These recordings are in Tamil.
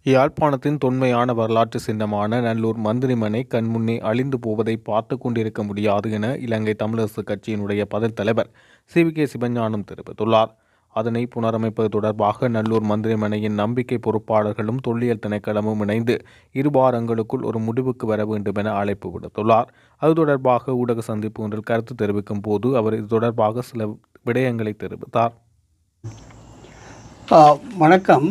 யாழ்ப்பாணத்தின் தொன்மையான வரலாற்று சின்னமான நல்லூர் மந்திரிமனை கண்முன்னே அழிந்து போவதை பார்த்து கொண்டிருக்க முடியாது என இலங்கை தமிழரசு கட்சியினுடைய பதில் தலைவர் சி.வி.கே. சிவஞானம் தெரிவித்துள்ளார். அதனை புனரமைப்பது தொடர்பாக நல்லூர் மந்திரிமனையின் நம்பிக்கை பொறுப்பாளர்களும் தொல்லியல் திணைக்களமும் இணைந்து 2 வாரங்களுக்குள் ஒரு முடிவுக்கு வர வேண்டும் என அழைப்பு விடுத்துள்ளார். அது தொடர்பாக ஊடக சந்திப்பு ஒன்றில் கருத்து தெரிவிக்கும் போது அவர் இது தொடர்பாக சில விடயங்களை தெரிவித்தார். வணக்கம்.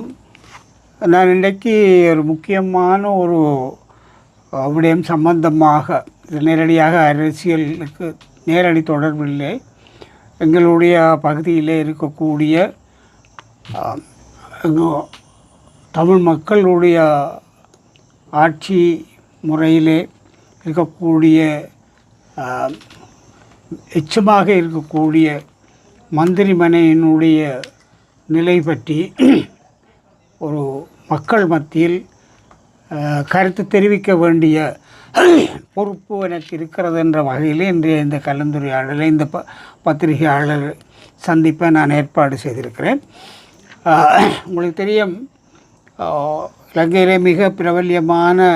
நான் இன்றைக்கு ஒரு முக்கியமான ஒரு விடயம் சம்பந்தமாக நேரடியாக அரசியலுக்கு நேரடி தொடர்பில்லை, எங்களுடைய பகுதியிலே இருக்கக்கூடிய தமிழ் மக்களுடைய ஆட்சி முறையிலே இருக்கக்கூடிய எச்சமாக இருக்கக்கூடிய மந்திரிமனையினுடைய நிலை பற்றி ஒரு மக்கள் மத்தியில் கருத்து தெரிவிக்க வேண்டிய பொறுப்பு எனக்கு இருக்கிறது என்ற வகையில் இன்றைய இந்த கலந்துரையாடலை இந்த பத்திரிகையாளர் சந்திப்பை நான் ஏற்பாடு செய்திருக்கிறேன். உங்களுக்கு தெரியும், இலங்கையிலே மிக பிரபல்யமான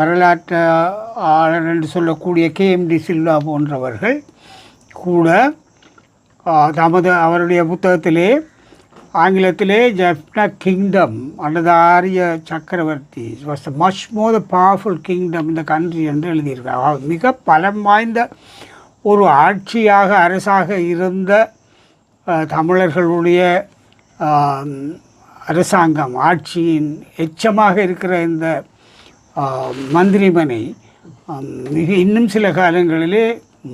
வரலாற்றாளர் என்று சொல்லக்கூடிய KMD சில்வா போன்றவர்கள் கூட அவருடைய புத்தகத்திலே ஆங்கிலத்திலே ஜெஃப்னா கிங்டம் அல்லது ஆரிய சக்கரவர்த்தி was the much more the powerful kingdom இந்த கண்ட்ரி என்று எழுதியிருக்கிறார். மிக பலம் வாய்ந்த ஒரு ஆட்சியாக அரசாக இருந்த தமிழர்களுடைய அரசாங்கம் ஆட்சியின் எச்சமாக இருக்கிற இந்த மந்திரிமனை இன்னும் சில காலங்களிலே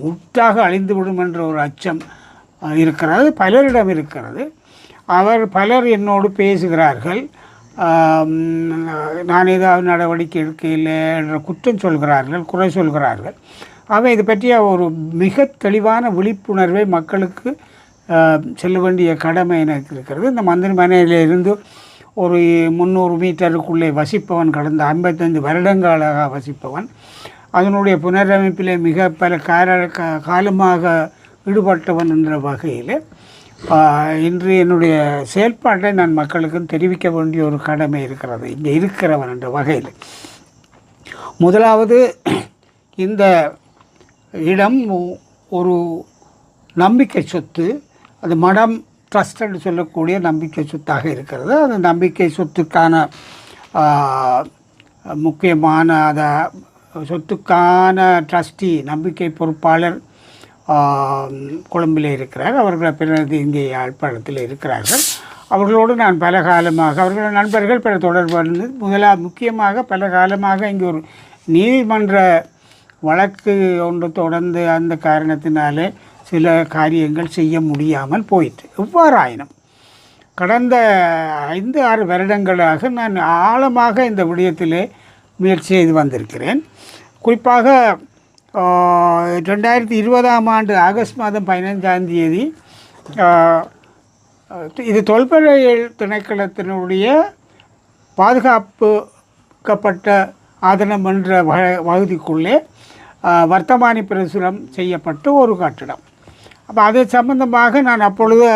முற்றாக அழிந்துவிடும் என்ற ஒரு அச்சம் இருக்கிறது, பலரிடம் இருக்கிறது. பலர் என்னோடு பேசுகிறார்கள், நான் ஏதாவது நடவடிக்கை எடுக்கவில்லை என்ற குற்றம் சொல்கிறார்கள், குறை சொல்கிறார்கள். இது பற்றிய ஒரு மிக தெளிவான விழிப்புணர்வை மக்களுக்கு செல்ல வேண்டிய கடமை எனக்கு இருக்கிறது. இந்த மந்திரிமனையிலிருந்து ஒரு 300 மீட்டருக்குள்ளே வசிப்பவன், கடந்த 55 வருடங்களாக வசிப்பவன், அதனுடைய புனரமைப்பிலே மிக பல காலமாக ஈடுபட்டவன் என்ற வகையில் இன்று என்னுடைய செயல்பாட்டை நான் மக்களுக்கு தெரிவிக்க வேண்டிய ஒரு கடமை இருக்கிறது இங்கே இருக்கிறவன் என்ற வகையில். முதலாவது, இந்த இடம் ஒரு நம்பிக்கை சொத்து, அது மடம் ட்ரஸ்ட் என்று சொல்லக்கூடிய நம்பிக்கை சொத்தாக இருக்கிறது. அந்த நம்பிக்கை சொத்துக்கான முக்கியமான சொத்துக்கான ட்ரஸ்டி நம்பிக்கை பொறுப்பாளர் கொழும்பில் இருக்கிறார். அவர்கள் பிறகு இங்கே யாழ்ப்பாணத்தில் இருக்கிறார்கள். அவர்களோடு நான் பல காலமாக, அவர்கள் நண்பர்கள் பல தொடர்பு இருந்து முக்கியமாக பல காலமாக இங்கே ஒரு நீதிமன்ற வழக்கு ஒன்று தொடர்ந்து அந்த காரணத்தினாலே சில காரியங்கள் செய்ய முடியாமல் போயிட்டு, எவ்வாறாயினும் கடந்த 5-6 வருடங்களாக நான் ஆழமாக இந்த விடயத்திலே முயற்சி செய்து வந்திருக்கிறேன். குறிப்பாக 2020ஆம் ஆண்டு ஆகஸ்ட் மாதம் 15ஆம் தேதி இது தொல்பொருள் திணைக்களத்தினுடைய பாதுகாக்கப்பட்ட ஆதனம் என்ற பகுதிக்குள்ளே வர்த்தமானி பிரசுரம் செய்யப்பட்ட ஒரு கட்டிடம். அது சம்பந்தமாக நான் அப்பொழுது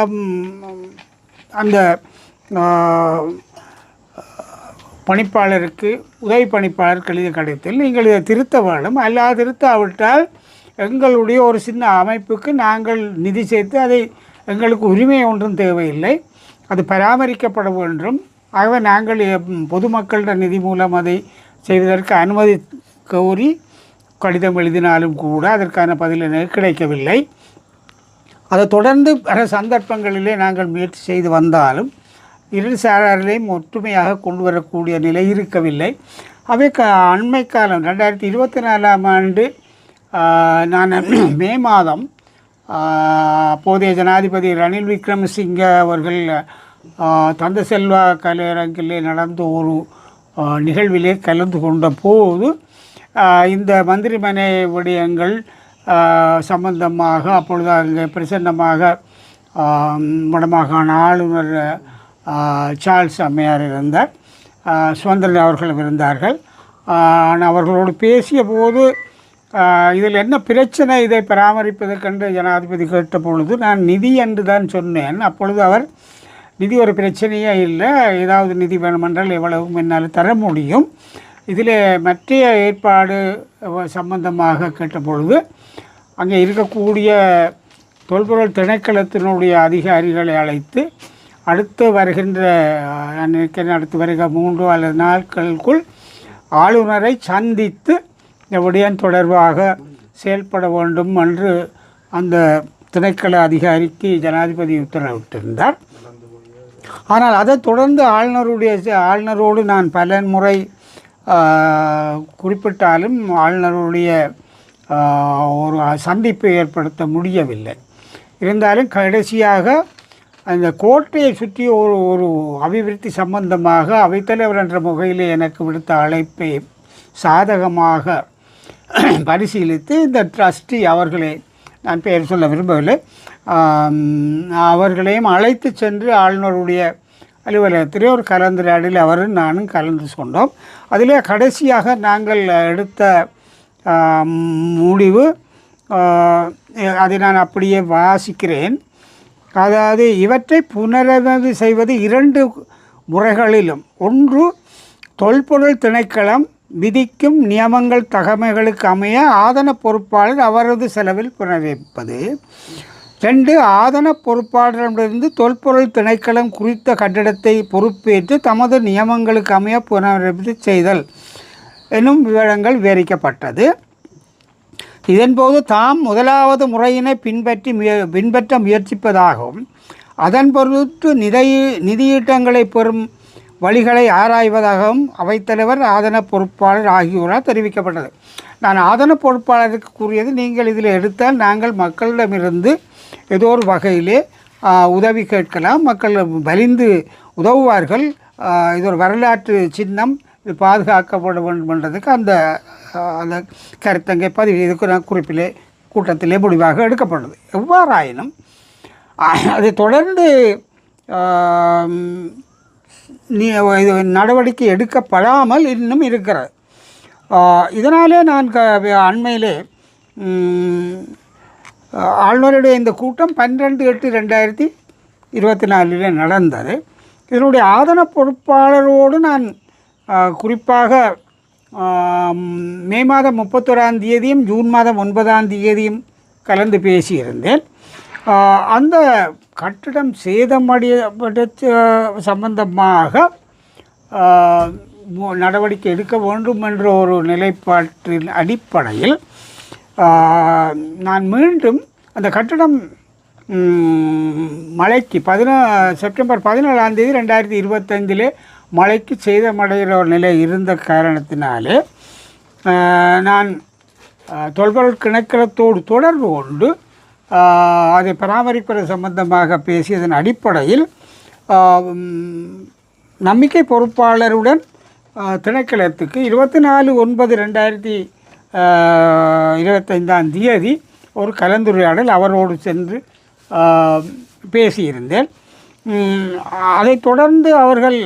அந்த பணிப்பாளருக்கு, உதவி பணிப்பாளருக்கு எழுதிய கடிதத்தில், நீங்கள் இதை திருத்த வேண்டும், அல்லாது திருத்தாவிட்டால் எங்களுடைய ஒரு சின்ன அமைப்புக்கு நாங்கள் நிதி சேர்த்து அதை, எங்களுக்கு உரிமை ஒன்றும் தேவையில்லை, அது பராமரிக்கப்பட வேண்டும், ஆகவே நாங்கள் பொதுமக்கள நிதி மூலம் அதை செய்வதற்கு அனுமதி கோரி கடிதம் எழுதினாலும் கூட அதற்கான பதில் எனக்கு கிடைக்கவில்லை. அதை தொடர்ந்து பல சந்தர்ப்பங்களிலே நாங்கள் முயற்சி செய்து வந்தாலும் இரு சாராரிலையும் ஒற்றுமையாக கொண்டு வரக்கூடிய நிலை இருக்கவில்லை. அண்மை காலம் 2024ஆம் ஆண்டு நான் மே மாதம் அப்போதைய ஜனாதிபதி ரணில் விக்ரமசிங்க அவர்கள் தந்த செல்வா கலையரங்கிலே நடந்த ஒரு நிகழ்விலே கலந்து கொண்ட போது இந்த மந்திரிமனை விடயங்கள் சம்பந்தமாக அப்பொழுது அங்கே பிரசன்னமாக வடமாகாண ஆளுநர் சார்ல்ஸ் அம்மையார் இருந்தார், சுதந்திரன் அவர்களும் இருந்தார்கள். அவர்களோடு பேசிய போது இதில் என்ன பிரச்சனை, இதை பராமரிப்பதற்கென்று ஜனாதிபதி கேட்ட பொழுது நான் நிதி என்று தான் சொன்னேன். அப்பொழுது அவர் நிதி ஒரு பிரச்சனையே இல்லை, ஏதாவது நிதி வேணுமென்றால் எவ்வளவு என்னால் தர முடியும். இதில் மற்ற ஏற்பாடு சம்பந்தமாக கேட்டபொழுது அங்கே இருக்கக்கூடிய தொல்பொருள் திணைக்களத்தினுடைய அதிகாரிகளை அழைத்து அடுத்து வருகின்ற அடுத்து வருகிற 3 அல்லது 4 நாட்களுக்குள் ஆளுநரை சந்தித்து இந்த விடயம் தொடர்பாக செயல்பட வேண்டும் என்று அந்த திணைக்கள அதிகாரிக்கு ஜனாதிபதி உத்தரவிட்டிருந்தார். ஆனால் அதை தொடர்ந்து ஆளுநரோடு நான் பல முறை குறிப்பிட்டாலும் ஆளுநருடைய ஒரு சந்திப்பை ஏற்படுத்த முடியவில்லை. இருந்தாலும் கடைசியாக அந்த கோட்டையை சுற்றி ஒரு அபிவிருத்தி சம்பந்தமாக அவைத்தலைவர் என்ற முகையில் எனக்கு விடுத்த அழைப்பை சாதகமாக பரிசீலித்து இந்த ட்ரஸ்டி அவர்களை, நான் பெயர் சொல்ல விரும்பவில்லை, அவர்களையும் அழைத்து சென்று ஆளுநருடைய அலுவலகத்திலே ஒரு கலந்துரையாடலில் அவரும் நானும் கலந்து கொண்டோம். அதிலே கடைசியாக நாங்கள் எடுத்த முடிவு, அதை நான் அப்படியே வாசிக்கிறேன். அதாவது இவற்றை புனரமைப்பு செய்வது 2 முறைகளிலும், ஒன்று தொல்பொருள் திணைக்களம் விதிக்கும் நியமங்கள் தகமைகளுக்கு அமைய ஆதன பொறுப்பாளர் அவரது செலவில் புனரமைப்பது. 2 ஆதன பொறுப்பாளரிடமிருந்து தொல்பொருள் திணைக்களம் குறித்த கட்டிடத்தை பொறுப்பேற்று தமது நியமங்களுக்கு அமைய புனரமைப்பு செய்தல் என்னும் விவரங்கள் விவரிக்கப்பட்டது. இதன்போது தாம் முதலாவது முறையினை பின்பற்ற முயற்சிப்பதாகவும் அதன் பொருட்டு நிதியீட்டங்களை பெறும் வழிகளை ஆராய்வதாகவும் அவைத்தலைவர் ஆதன பொறுப்பாளர் ஆகியோரால் தெரிவிக்கப்பட்டது. நான் ஆதன பொறுப்பாளருக்கு கூறியது, நீங்கள் இதில் எடுத்தால் நாங்கள் மக்களிடமிருந்து ஏதோ ஒரு வகையிலே உதவி கேட்கலாம், மக்கள் வலிந்து உதவுவார்கள், இது ஒரு வரலாற்று சின்னம், இது பாதுகாக்கப்பட வேண்டும் என்றதுக்கு அந்த கருத்தங்கை பதிவு இதுக்கு குறிப்பிலே கூட்டத்திலே முடிவாக எடுக்கப்பட்டது. எவ்வாறாயினும் அதை தொடர்ந்து இது நடவடிக்கை எடுக்கப்படாமல் இன்னும் இருக்கிறது. இதனாலே நான் அண்மையிலே ஆளுநருடைய இந்த கூட்டம் 12/8/2024 நடந்தது. இதனுடைய ஆதன பொறுப்பாளரோடு நான் குறிப்பாக மே மாதம் 31ஆம் தேதியும் ஜூன் மாதம் 9ஆம் தேதியும் கலந்து பேசியிருந்தேன். அந்த கட்டிடம் சேதமடையப்பட்ட சம்பந்தமாக நடவடிக்கை எடுக்க வேண்டும் என்ற ஒரு நிலைப்பாட்டின் அடிப்படையில் நான் மீண்டும் அந்த கட்டிடம் மழைக்கு செப்டம்பர் 17ஆம் தேதி 2025 மழைக்கு சேதமடைகிற ஒரு நிலை இருந்த காரணத்தினாலே நான் தொல்பொருள் திணைக்களத்தோடு தொடர்பு கொண்டு அதை பராமரிப்பது சம்பந்தமாக பேசியதன் அடிப்படையில் நம்பிக்கை பொறுப்பாளருடன் திணைக்களத்துக்கு 24/9/2025 தேதி ஒரு கலந்துரையாடல் அவரோடு சென்று பேசியிருந்தேன். அதைத் தொடர்ந்து அவர்கள்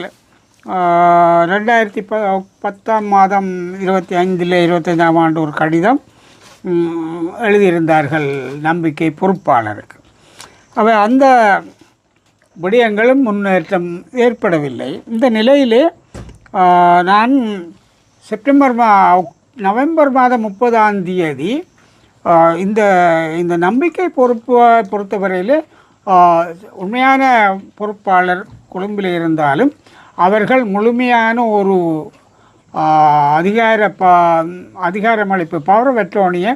2010ஆம் மாதம் 25ஆம் ஆண்டு ஒரு கடிதம் எழுதியிருந்தார்கள் நம்பிக்கை பொறுப்பாளருக்கு. அவை அந்த விடயங்களும் முன்னேற்றம் ஏற்படவில்லை. இந்த நிலையிலே நான் நவம்பர் மாதம் 30ஆம் தேதி இந்த நம்பிக்கை பொறுத்தவரையில் உண்மையான பொறுப்பாளர் கொழும்பில் இருந்தாலும் அவர்கள் முழுமையான ஒரு அதிகாரமளிப்பு பவர் ஆஃப் அட்டர்னியை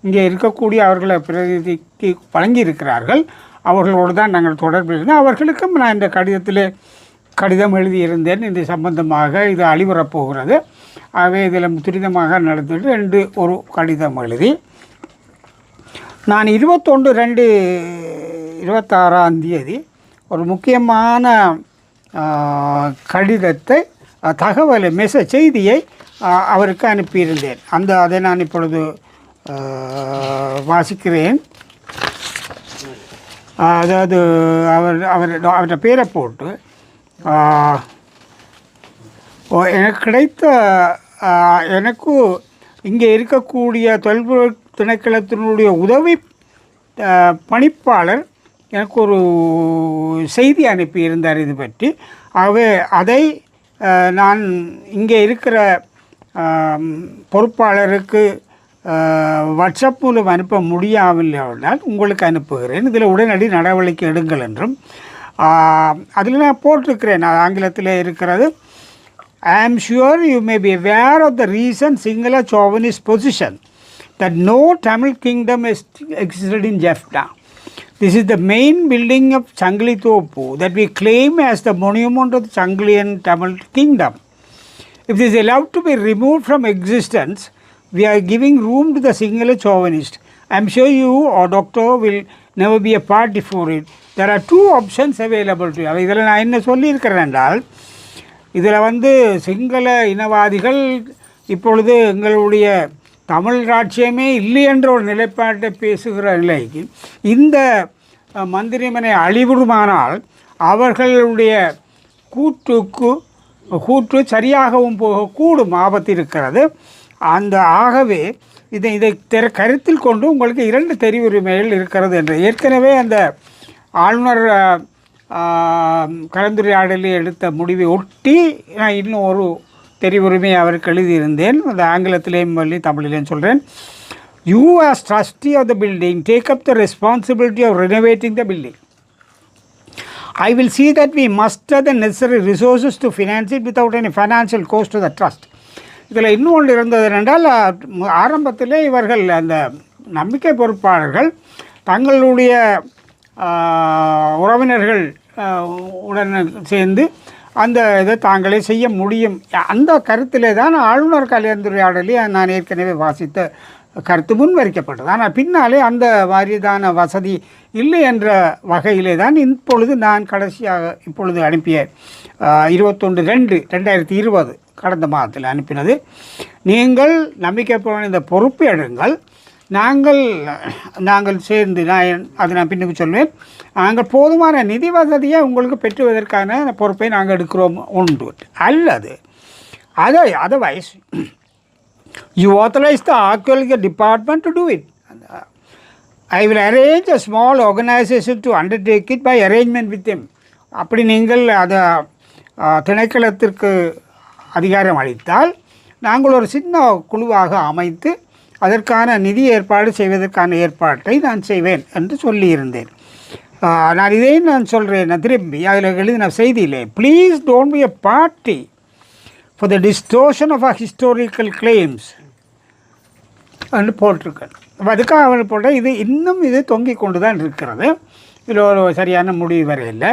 இங்கே இருக்கக்கூடிய அவர்களை பிரதிநிதிக்கு வழங்கியிருக்கிறார்கள். அவர்களோடு தான் நாங்கள் தொடர்பில் இருந்தோம். அவர்களுக்கும் நான் இந்த கடிதம் எழுதியிருந்தேன். இது சம்பந்தமாக இது அழிவரப்போகிறது, ஆகவே இதில் துரிதமாக நடத்திட்டு ஒரு கடிதம் எழுதி நான் 21/2/26ஆம் தேதி ஒரு முக்கியமான கடிதத்தை செய்தியை அவருக்கு அனுப்பியிருந்தேன். அதை நான் இப்பொழுது வாசிக்கிறேன். அதாவது அவருடைய பேரை போட்டு எனக்கு கிடைத்த எனக்கு இங்கே இருக்கக்கூடிய தொல்பொருள் திணைக்களத்தினுடைய உதவி பணிப்பாளர் எனக்கு ஒரு செய்தி அனுப்பியிருந்தார் இது பற்றி. ஆகவே அதை நான் இங்கே இருக்கிற பொறுப்பாளருக்கு வாட்ஸ்அப் மூலம் அனுப்ப முடியாவில்லையால் உங்களுக்கு அனுப்புகிறேன். இதில் உடனடி நடவடிக்கை எடுங்கள் என்றும் அதில் நான் போட்டிருக்கிறேன். ஆங்கிலத்தில் இருக்கிறது. I am sure you may be aware of the recent singular chauvinist position that no Tamil kingdom has existed in Jaffna. This is the main building of Changlithopu that we claim as the monument of the Changlian Tamil kingdom. If this is allowed to be removed from existence, we are giving room to the singular chauvinist. I am sure you or doctor will never be a party for it. There are two options available to you. இதில் நான் என்ன சொல்லியிருக்கிறேன் என்றால், இதில் சிங்கள இனவாதிகள் இப்பொழுது எங்களுடைய தமிழ் ராட்சியமே இல்லை என்ற ஒரு நிலைப்பாட்டை பேசுகிற நிலைக்கு இந்த மந்திரிமனை அழிவுறுமானால் அவர்களுடைய கூற்று சரியாகவும் போகக்கூடும், ஆபத்து இருக்கிறது. ஆகவே இதை கருத்தில் கொண்டு உங்களுக்கு 2 தெரிவுரிமைகள் இருக்கிறது என்று ஏற்கனவே அந்த ஆளுநர் கலந்துரையாடலில் எடுத்த முடிவை ஒட்டி நான் இன்னும் ஒரு தெரிவுரிமையை அவருக்கு எழுதியிருந்தேன். அந்த ஆங்கிலத்திலேயும் சொல்லி தமிழிலேயும் சொல்கிறேன். You as trustee of the building take up the responsibility of renovating the building. I will see that we muster the necessary resources to finance it without any financial cost to the trust. இதில் இன்னொன்று இருந்தது என்றால், ஆரம்பத்திலே இவர்கள் அந்த நம்பிக்கை பொறுப்பாளர்கள் தங்களுடைய உறவினர்கள் உடன் சேர்ந்து அந்த இதை தாங்களே செய்ய முடியும். அந்த கருத்திலே தான் ஆளுநர் கலந்துரையாடலே நான் ஏற்கனவே வாசித்த கருத்து முன்வைக்கப்பட்டது. ஆனால் பின்னாலே அந்த மாதிரிதான வசதி இல்லை என்ற வகையிலே தான் இப்பொழுது நான் கடைசியாக இப்பொழுது அனுப்பிய 21/2/2020 கடந்த மாதத்தில் அனுப்பினது. நீங்கள் நம்பிக்கை இந்த பொறுப்பு எடுங்கள், நாங்கள் சேர்ந்து நான் பின்னுக்கு சொல்வேன், நாங்கள் போதுமான நிதி வசதியை உங்களுக்கு பெற்றுவதற்கான பொறுப்பை நாங்கள் எடுக்கிறோம் உண்டு. அல்லது otherwise you authorize the archaeology department to do it. I will arrange a small organization to undertake it by arrangement with them. அப்படி நீங்கள் அதை திணைக்களத்திற்கு அதிகாரம் அளித்தால் நாங்கள் ஒரு சின்ன குழுவாக அமைத்து அதற்கான நிதி ஏற்பாடு செய்வதற்கான ஏற்பாட்டை நான் செய்வேன் என்று சொல்லியிருந்தேன். நான் இதையும் நான் சொல்கிறேன் திரும்பி அதில் எழுதின செய்தியிலே, please don't be a party for the distortion of a historical claims என்று போட்டிருக்கேன். அதுக்காக அவன் போட்டால் இது தொங்கிக் கொண்டு தான் இருக்கிறது. இதில் ஒரு சரியான முடிவு வரையில்லை.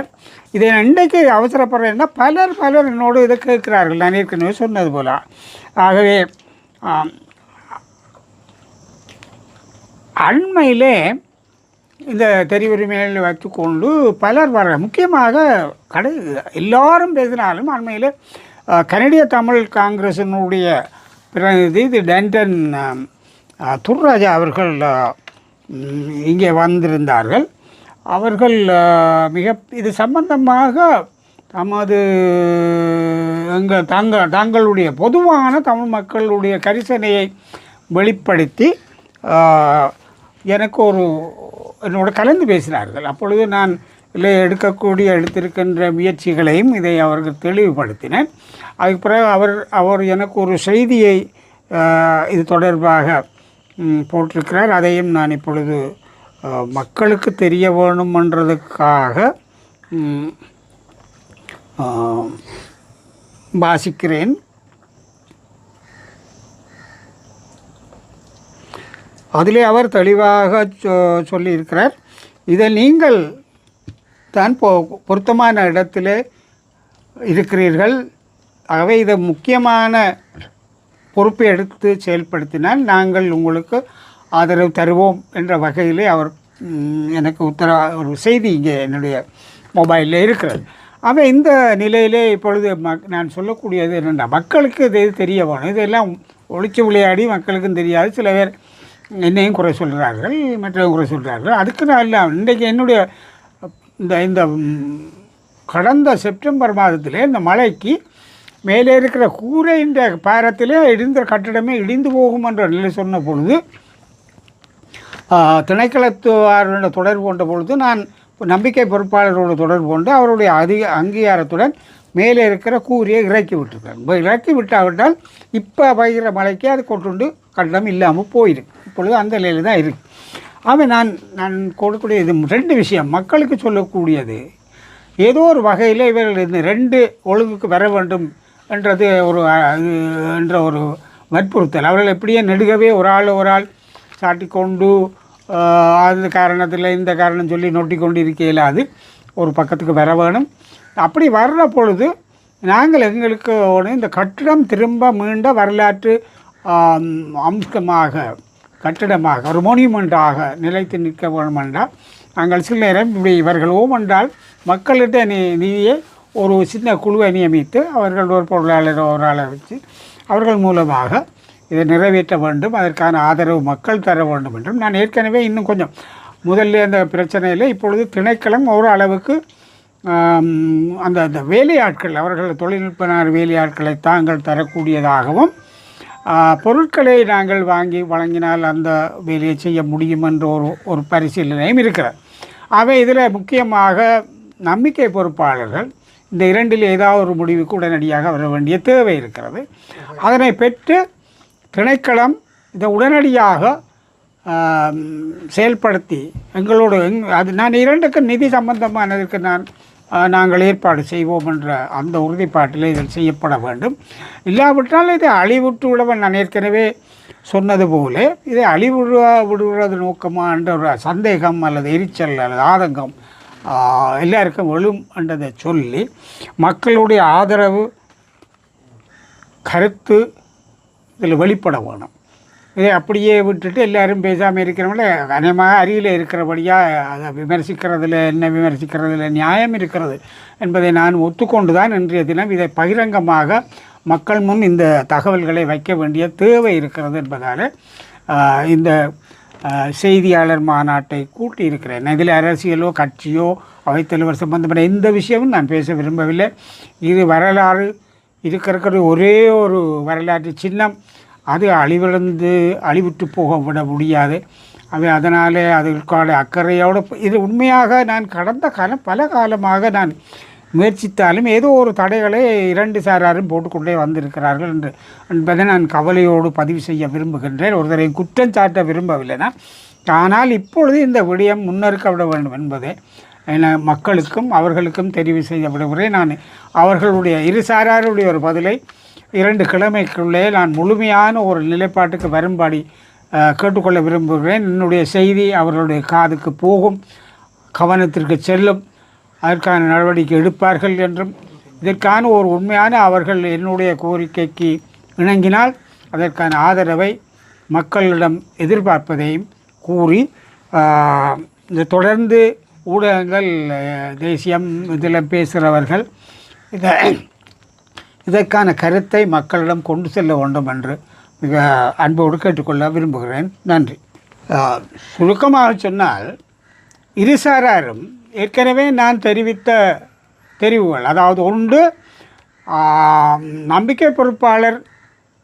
இதை நான் இன்றைக்கு அவசரப்படுறேன்னா பலர் என்னோடு இதை கேட்கிறார்கள், நான் ஏற்கனவே சொன்னது போல். ஆகவே அண்மையிலே இந்த தெரிவுரிமைகளை வைத்துக்கொண்டு பலர் வர, முக்கியமாக எல்லாரும் பேசினாலும் அண்மையில் கனடிய தமிழ் காங்கிரஸினுடைய பிரதிநிதி இது டேண்டன் துர்ராஜா அவர்கள் இங்கே வந்திருந்தார்கள். அவர்கள் இது சம்பந்தமாக தங்களுடைய பொதுவான தமிழ் மக்களுடைய கரிசனையை வெளிப்படுத்தி எனக்கு என்னோட கலந்து பேசினார்கள். அப்பொழுது நான் எடுத்திருக்கின்ற முயற்சிகளையும் இதை அவர்கள் தெளிவுபடுத்தினேன். அதுக்கு பிறகு அவர் எனக்கு ஒரு செய்தியை இது தொடர்பாக போட்டிருக்கிறார். அதையும் நான் இப்பொழுது மக்களுக்கு தெரிய வேணுமென்றதுக்காக வாசிக்கிறேன். அதிலே அவர் தெளிவாக சொல்லியிருக்கிறார், இதை நீங்கள் தான் பொருத்தமான இடத்திலே இருக்கிறீர்கள், ஆகவே இதை முக்கியமான பொறுப்பை எடுத்து செயல்படுத்தினால் நாங்கள் உங்களுக்கு ஆதரவு தருவோம் என்ற வகையிலே அவர் எனக்கு ஒரு செய்தி இங்கே என்னுடைய மொபைலில் இருக்கிறது. ஆக இந்த நிலையிலே இப்பொழுது நான் சொல்லக்கூடியது என்னென்னா, மக்களுக்கு இது தெரிய வேணும். இதெல்லாம் ஒழிச்சு விளையாடி மக்களுக்கும் தெரியாது. சில பேர் என்னையும் குறை சொல்கிறார்கள், மற்றவங்க குறை சொல்கிறார்கள். அதுக்கு நான் இல்லை, இன்றைக்கு என்னுடைய இந்த கடந்த செப்டம்பர் மாதத்திலே இந்த மழைக்கு மேலே இருக்கிற கூரையின் பாரத்திலே இடிந்த கட்டிடமே இடிந்து போகும் என்ற நிலை சொன்ன பொழுது, திணைக்களத்துவாருடைய தொடர்பு கொண்ட பொழுது நான் நம்பிக்கை பொறுப்பாளரோடு தொடர்பு கொண்டு அவருடைய அங்கீகாரத்துடன் மேலே இருக்கிற கூறியை இறக்கி விட்டுருக்காங்க. இறக்கி விட்டாவிட்டால் இப்போ பயிர மழைக்கு அது கொண்டு கட்டணம் இல்லாமல் போயிருக்கு. இப்பொழுது அந்த நிலையில் தான் இருக்குது. ஆமாம், நான் கொடுக்கக்கூடிய இது 2 விஷயம் மக்களுக்கு சொல்லக்கூடியது. ஏதோ ஒரு வகையில் இவர்கள் இந்த 2 ஒழுங்குக்கு வர வேண்டும் என்றது என்ற ஒரு வற்புறுத்தல். அவர்கள் எப்படியே நெடுகவே ஒரு ஆள் சாட்டிக்கொண்டு அந்த காரணத்தில் இந்த காரணம் சொல்லி நொட்டி கொண்டு இருக்க இயலாது. ஒரு பக்கத்துக்கு வர வேணும். அப்படி வர்ற பொழுது நாங்கள் எங்களுக்கு இந்த கட்டிடம் திரும்ப மீண்ட வரலாற்று அம்சமாக கட்டிடமாக ஒரு மொனியூமெண்ட்டாக நிலைத்து நிற்க வேண்டுமென்றால் நாங்கள் சில நேரம் இப்படி இவர்கள் ஓமென்றால் மக்கள்கிட்ட நிதியை ஒரு சின்ன குழுவை நியமித்து அவர்கள் ஒரு பொருளாளர் ஒரு ஆளை வச்சு அவர்கள் மூலமாக இதை நிறைவேற்ற வேண்டும். அதற்கான ஆதரவு மக்கள் தர வேண்டும் என்றும் நான் ஏற்கனவே இன்னும் கொஞ்சம் முதல்ல அந்த பிரச்சனையில் இப்பொழுது திணைக்களம் ஒரு அளவுக்கு அந்த வேலையாட்கள் அவர்கள் தொழில்நுட்ப வேலையாட்களை தாங்கள் தரக்கூடியதாகவும் பொருட்களை நாங்கள் வாங்கி வழங்கினால் அந்த வேலையை செய்ய முடியும் என்ற ஒரு பரிசீலனையும் இருக்கிறது. அவை இதில் முக்கியமாக நம்பிக்கை பொறுப்பாளர்கள் இந்த 2இல் ஏதாவது ஒரு முடிவுக்கு உடனடியாக வர வேண்டிய தேவை இருக்கிறது. அதனை பெற்று திணைக்களம் இதை உடனடியாக செயல்படுத்தி எங்களோடு அது நான் 2க்கு நிதி சம்பந்தமானதற்கு நாங்கள் ஏற்பாடு செய்வோம் என்ற அந்த உறுதிப்பாட்டில் இதில் செய்யப்பட வேண்டும். இல்லாவிட்டால் இதை அழிவுற்று விடவன் நான் ஏற்கனவே சொன்னது போல இதை விடுவது நோக்கமா என்ற ஒரு சந்தேகம் அல்லது எரிச்சல் அல்லது ஆதங்கம் எல்லாருக்கும் எழும் என்றதை சொல்லி மக்களுடைய ஆதரவு கருத்து இதில் வெளிப்பட வேணும். இதை அப்படியே விட்டுட்டு எல்லோரும் பேசாமல் இருக்கிறவங்கள அநேகமாக அருகில் இருக்கிறபடியாக அதை விமர்சிக்கிறதுல நியாயம் இருக்கிறது என்பதை நான் ஒத்துக்கொண்டு தான் இன்றைய தினம் இதை பகிரங்கமாக மக்கள் முன் இந்த தகவல்களை வைக்க வேண்டிய தேவை இருக்கிறது என்பதால் இந்த செய்தியாளர் மாநாட்டை கூட்டியிருக்கிறேன். இதில் அரசியலோ கட்சியோ அவைத்தலைவர் சம்பந்தப்பட்ட எந்த விஷயமும் நான் பேச விரும்பவில்லை. இது வரலாறு இருக்கிற ஒரே ஒரு வரலாற்று சின்னம். அது அழிவுற்று போக விட முடியாது. அதனால் அதற்கான அக்கறையோடு இது உண்மையாக நான் கடந்த பல காலமாக நான் முயற்சித்தாலும் ஏதோ ஒரு தடைகளை 2 சாராரும் போட்டுக்கொண்டே வந்திருக்கிறார்கள் என்பதை நான் கவலையோடு பதிவு செய்ய விரும்புகின்றேன். ஒருத்தரையும் குற்றம் சாட்ட விரும்பவில்லை நான். ஆனால் இப்பொழுது இந்த விடயம் முன்னெடுக்கப்பட வேண்டும் என்பதை மக்களுக்கும் அவர்களுக்கும் தெரிவு செய்ய விடுகிறேன். நான் அவர்களுடைய 2 சாராருடைய ஒரு பதிலை 2 கிழமைக்குள்ளே நான் முழுமையான ஒரு நிலைப்பாட்டுக்கு வரும்படி கேட்டுக்கொள்ள விரும்புகிறேன். என்னுடைய செய்தி அவர்களுடைய காதுக்கு போகும், கவனத்திற்கு செல்லும், அதற்கான நடவடிக்கை எடுப்பார்கள் என்றும் இதற்கான ஒரு உண்மையான அவர்கள் என்னுடைய கோரிக்கைக்கு இணங்கினால் அதற்கான ஆதரவை மக்களிடம் எதிர்பார்ப்பதையும் கூறி இந்த தொடர்ந்து ஊடகங்கள் தேசியம் இதில் பேசுகிறவர்கள் இதற்கான கருத்தை மக்களிடம் கொண்டு செல்ல வேண்டும் என்று மிக அன்போடு கேட்டுக்கொள்ள விரும்புகிறேன். நன்றி. சுருக்கமாக சொன்னால் 2 சாராரும் ஏற்கனவே நான் தெரிவித்த தெரிவுகள், அதாவது ஒன்று நம்பிக்கை பொறுப்பாளர்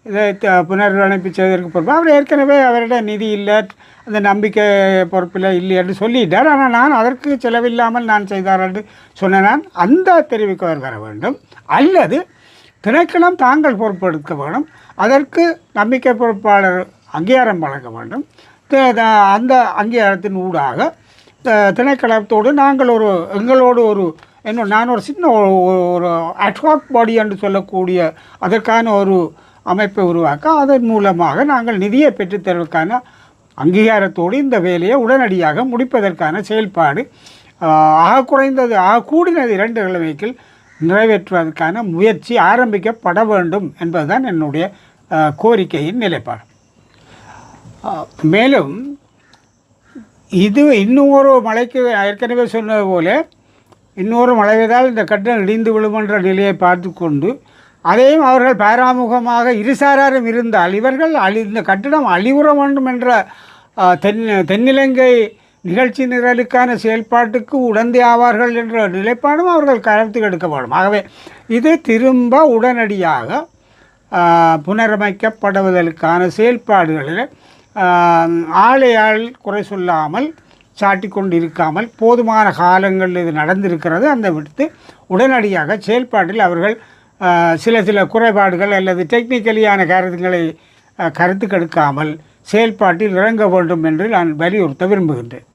இதை புனரமைப்பு செய்வதற்கு பொறுப்பு அவர் ஏற்கனவே அவரிட நிதி இல்லை, அந்த நம்பிக்கை பொறுப்பில் இல்லை என்று சொல்லிட்டார். ஆனால் நான் அதற்கு செலவில்லாமல் நான் செய்தார் என்று சொன்னேன். அந்த தெரிவுக்கு அவர் வர வேண்டும். அல்லது திணைக்களம் தாங்கள் பொறுப்பெடுக்க வேண்டும், அதற்கு நம்பிக்கை பொறுப்பாளர் அங்கீகாரம் வழங்க வேண்டும். அந்த அங்கீகாரத்தின் ஊடாக திணைக்களத்தோடு நாங்கள் எங்களோடு நான் ஒரு சின்ன ஒரு அட்வாக் பாடி என்று சொல்லக்கூடிய அதற்கான ஒரு அமைப்பை உருவாக்க அதன் மூலமாக நாங்கள் நிதியை பெற்றுத்தருவதற்கான அங்கீகாரத்தோடு இந்த வேலையை உடனடியாக முடிப்பதற்கான செயல்பாடு குறைந்தது கூடினது 2 கிழமைக்கு நிறைவேற்றுவதற்கான முயற்சி ஆரம்பிக்கப்பட வேண்டும் என்பதுதான் என்னுடைய கோரிக்கையின் நிலைப்பாடு. மேலும் இது இன்னொரு மழைக்கு ஏற்கனவே சொன்னது போல இன்னொரு மழை பெய்தால் இந்த கட்டணம் இடிந்து விழுமென்ற நிலையை பார்த்து கொண்டு அதையும் அவர்கள் பாராமுகமாக 2 சாராரும் இருந்தால் இவர்கள் இந்த கட்டிடம் அழிவுற வேண்டும் என்ற தென்னிலங்கை நிகழ்ச்சி நிரலுக்கான செயல்பாட்டுக்கு உடந்தை ஆவார்கள் என்ற நிலைப்பாடும் அவர்கள் கருத்துக்கு எடுக்கப்படும். ஆகவே இது திரும்ப உடனடியாக புனரமைக்கப்படுவதற்கான செயல்பாடுகளில் ஆள் குறை சொல்லாமல் சாட்டி கொண்டு இருக்காமல் போதுமான காலங்கள் இது நடந்திருக்கிறது. அந்த விடுத்து உடனடியாக செயல்பாட்டில் அவர்கள் சில குறைபாடுகள் அல்லது டெக்னிக்கலியான காரணங்களை கருத்து கெடுக்காமல் செயல்பாட்டில் இறங்க வேண்டும் என்று நான் வலியுறுத்த விரும்புகின்றேன்.